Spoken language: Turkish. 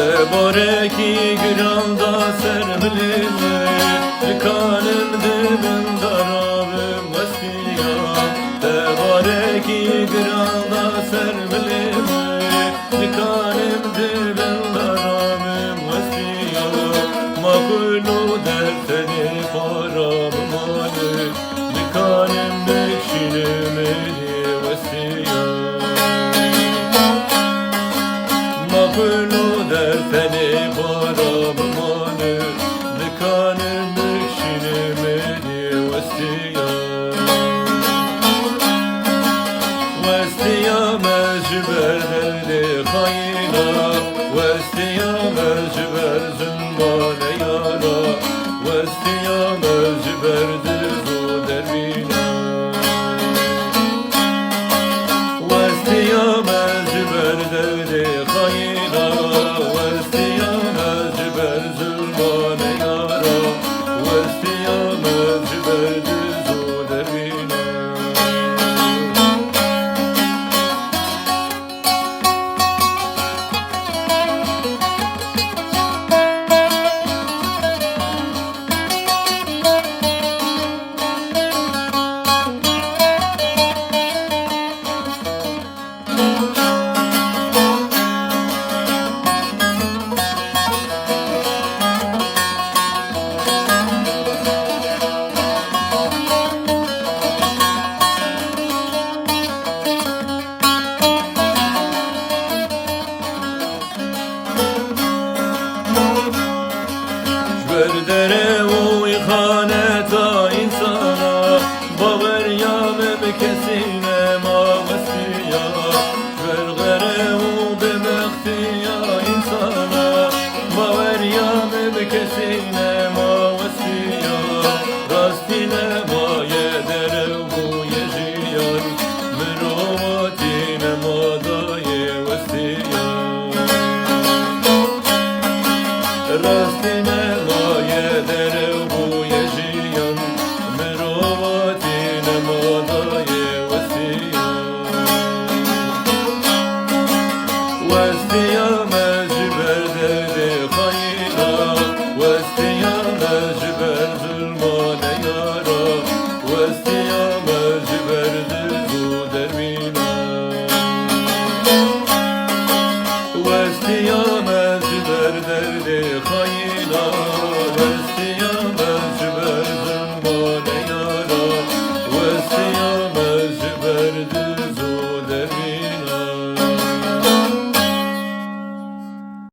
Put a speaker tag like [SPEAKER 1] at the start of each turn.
[SPEAKER 1] Tebareki güranda sermelime Likanım dibim darabım vestiya Tebareki güranda sermelime Likanım dibim darabım vestiya Makulu derseni param mali Likanım bekşinim eli vestiya Makulu derseni param mali Likanım bekşinim eli vestiya Vestiya mecber derdi hayla Vestiya mecber zümbane yara Vestiya mecber düzu dervina Vestiya mecber derdi hayla Vestiya mecber zümbane yara Vestiya mecber düzu dervina Verdere o ihaneta insana Baver yamem kesine mavesiya Verdere o bemektiya insana Baver yamem kesine mavesiya Rastine maye dere bu yejiyan Mırovatine madaye vesiya Rastine maye dere bu yejiyan Mırovatine madaye vesiya Vestiya mecber derdi hayla Vestiya mecber zulmane yara Vestiya mecber düzu dervina Vestiya mecber derdi hayla